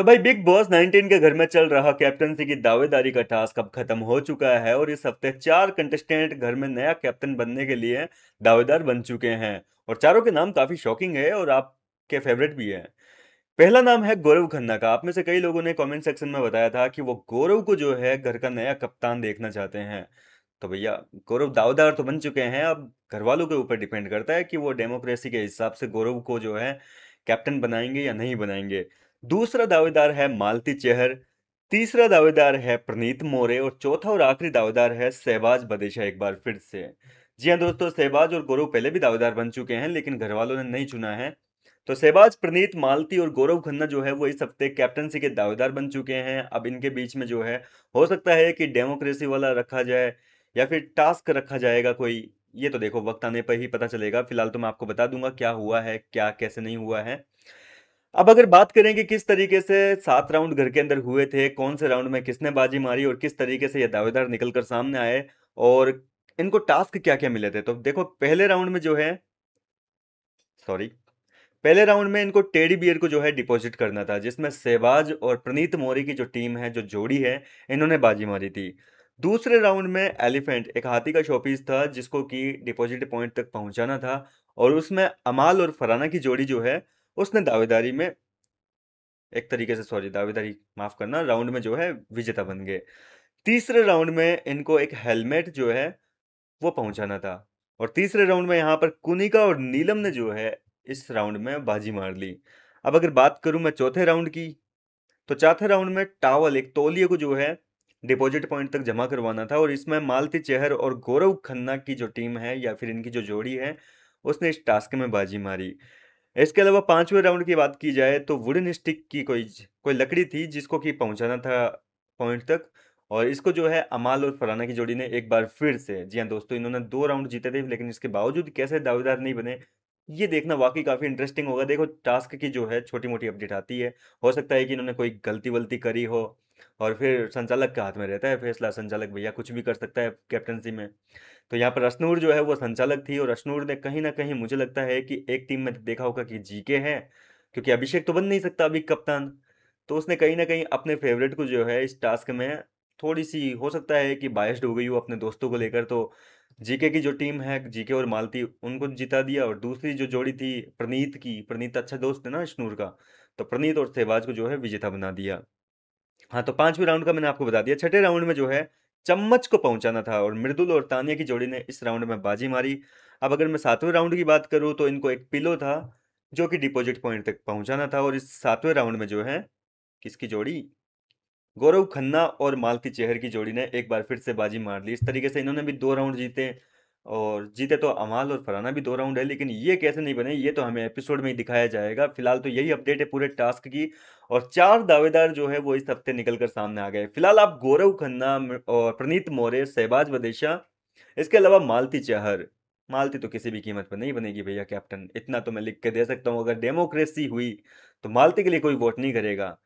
तो भाई big boss 19 के घर में चल रहा कैप्टनसी की दावेदारी का टास्क अब खत्म हो चुका है और इस हफ्ते 4 कंटेस्टेंट घर में नया कैप्टन बनने के लिए दावेदार बन चुके हैं। और चारों के नाम काफी शॉकिंग है और आपके फेवरेट भी है। पहला नाम है गौरव खन्ना का। आप में से कई लोगों ने कमेंट सेक्शन में बताया था कि वो गौरव को जो है घर का नया कप्तान देखना चाहते हैं। तो भैया गौरव दावेदार तो बन चुके हैं, अब घर वालों के ऊपर डिपेंड करता है कि वो डेमोक्रेसी के हिसाब से गौरव को जो है कैप्टन बनाएंगे या नहीं बनाएंगे। दूसरा दावेदार है मालती चहर। तीसरा दावेदार है प्रनीत मोरे और चौथा और आखिरी दावेदार है शहबाज बदेशा एक बार फिर से। जी हाँ दोस्तों, शहबाज और गौरव पहले भी दावेदार बन चुके हैं लेकिन घर वालों ने नहीं चुना है। तो शहबाज, प्रनीत, मालती और गौरव खन्ना जो है वो इस हफ्ते कैप्टनसी के दावेदार बन चुके हैं। अब इनके बीच में जो है हो सकता है कि डेमोक्रेसी वाला रखा जाए या फिर टास्क रखा जाएगा कोई। ये तो देखो वक्त आने पर ही पता चलेगा। फिलहाल तो मैं आपको बता दूंगा क्या हुआ है, क्या कैसे नहीं हुआ है। अब अगर बात करें कि किस तरीके से 7 राउंड घर के अंदर हुए थे, कौन से राउंड में किसने बाजी मारी और किस तरीके से ये दावेदार निकलकर सामने आए और इनको टास्क क्या क्या मिले थे, तो देखो पहले राउंड में जो है, सॉरी, पहले राउंड में इनको टेडी बियर को जो है डिपॉजिट करना था, जिसमें सहबाज और प्रनीत मोरे की जो टीम है, जो जोड़ी है, इन्होंने बाजी मारी थी। दूसरे राउंड में एलिफेंट एक हाथी का शोपीस था जिसको कि डिपॉजिट पॉइंट तक पहुंचाना था और उसमें अमाल और फराना की जोड़ी जो है उसने दावेदारी में, एक तरीके से, सॉरी, दावेदारी माफ करना, राउंड में जो है विजेता बन गए। तीसरे राउंड में इनको एक हेलमेट जो है वो पहुंचाना था और तीसरे राउंड में यहाँ पर कुनिका और नीलम ने जो है इस राउंड में बाजी मार ली। अब अगर बात करूं मैं चौथे राउंड की, तो चौथे राउंड में टावल एक तौलिए को जो है डिपॉजिट पॉइंट तक जमा करवाना था और इसमें मालती चहर और गौरव खन्ना की जो टीम है या फिर इनकी जो जोड़ी है उसने इस टास्क में बाजी मारी। इसके अलावा पांचवें राउंड की बात की जाए तो वुडन स्टिक की कोई कोई लकड़ी थी जिसको कि पहुंचाना था पॉइंट तक, और इसको जो है अमाल और फराना की जोड़ी ने एक बार फिर से, जी हाँ दोस्तों, इन्होंने 2 राउंड जीते थे लेकिन इसके बावजूद कैसे दावेदार नहीं बने, ये देखना वाकई काफी इंटरेस्टिंग होगा। देखो टास्क की जो है छोटी मोटी अपडेट आती है, हो सकता है कि इन्होंने कोई गलती वलती करी हो और फिर संचालक के हाथ में रहता है फैसला, संचालक भैया कुछ भी कर सकता है कैप्टनसी में। तो यहाँ पर अशनूर जो है वो संचालक थी और अशनूर ने कहीं ना कहीं, मुझे लगता है कि एक टीम में देखा होगा कि जीके है, क्योंकि अभिषेक तो बन नहीं सकता अभी कप्तान, तो उसने कहीं ना कहीं अपने फेवरेट को जो है इस टास्क में थोड़ी सी, हो सकता है कि बायस्ड हो गई हो अपने दोस्तों को लेकर, तो जीके की जो टीम है, जीके और मालती, उनको जिता दिया और दूसरी जो जोड़ी थी प्रनीत की, प्रनीत अच्छा दोस्त है ना अशनूर का, तो प्रनीत और सहवाज को जो है विजेता बना दिया। हाँ, तो पांचवें राउंड का मैंने आपको बता दिया। छठे राउंड में जो है चम्मच को पहुंचाना था और मृदुल और तानिया की जोड़ी ने इस राउंड में बाजी मारी। अब अगर मैं सातवें राउंड की बात करूं तो इनको एक पिलो था जो कि डिपॉजिट पॉइंट तक पहुंचाना था और इस सातवें राउंड में जो है किसकी जोड़ी, गौरव खन्ना और मालती चेहर की जोड़ी ने एक बार फिर से बाजी मार ली। इस तरीके से इन्होंने भी 2 राउंड जीते और जीते तो अमाल और फराना भी 2 राउंड है, लेकिन ये कैसे नहीं बने ये तो हमें एपिसोड में ही दिखाया जाएगा। फिलहाल तो यही अपडेट है पूरे टास्क की और 4 दावेदार जो है वो इस हफ्ते निकल कर सामने आ गए। फिलहाल आप गौरव खन्ना और प्रनीत मोरे, शहबाज बदेशा, इसके अलावा मालती चहर, मालती तो किसी भी कीमत पर नहीं बनेगी भैया कैप्टन, इतना तो मैं लिख के दे सकता हूँ। अगर डेमोक्रेसी हुई तो मालती के लिए कोई वोट नहीं करेगा।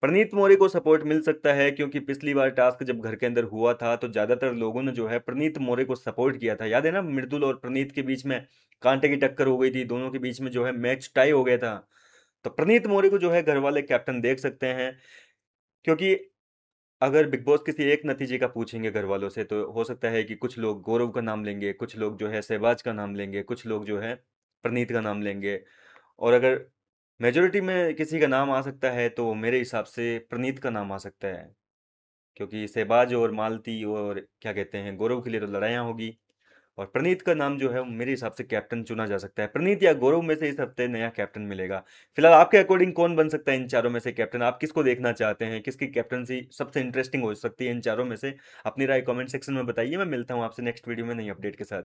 प्रनीत मौर्य को सपोर्ट मिल सकता है क्योंकि पिछली बार टास्क जब घर के अंदर हुआ था तो ज्यादातर लोगों ने जो है प्रनीत मौर्य को सपोर्ट किया था। याद है ना, मृदुल और प्रनीत के बीच में कांटे की टक्कर हो गई थी, दोनों के बीच में जो है मैच टाई हो गया था। तो प्रनीत मौर्य को जो है घर वाले कैप्टन देख सकते हैं, क्योंकि अगर बिग बॉस किसी एक नतीजे का पूछेंगे घर वालों से तो हो सकता है कि कुछ लोग गौरव का नाम लेंगे, कुछ लोग जो है सहवाज का नाम लेंगे, कुछ लोग जो है प्रनीत का नाम लेंगे, और अगर मेजोरिटी में किसी का नाम आ सकता है तो मेरे हिसाब से प्रनीत का नाम आ सकता है, क्योंकि सहबाज और मालती और क्या कहते हैं गौरव के लिए तो लड़ाइयाँ होगी और प्रनीत का नाम जो है वो मेरे हिसाब से कैप्टन चुना जा सकता है। प्रनीत या गौरव में से इस हफ्ते नया कैप्टन मिलेगा। फिलहाल आपके अकॉर्डिंग कौन बन सकता है इन चारों में से कैप्टन? आप किसको देखना चाहते हैं, किसकी कैप्टनसी सबसे इंटरेस्टिंग हो सकती है इन चारों में से? अपनी राय कमेंट सेक्शन में बताइए। मैं मिलता हूँ आपसे नेक्स्ट वीडियो में नई अपडेट के साथ।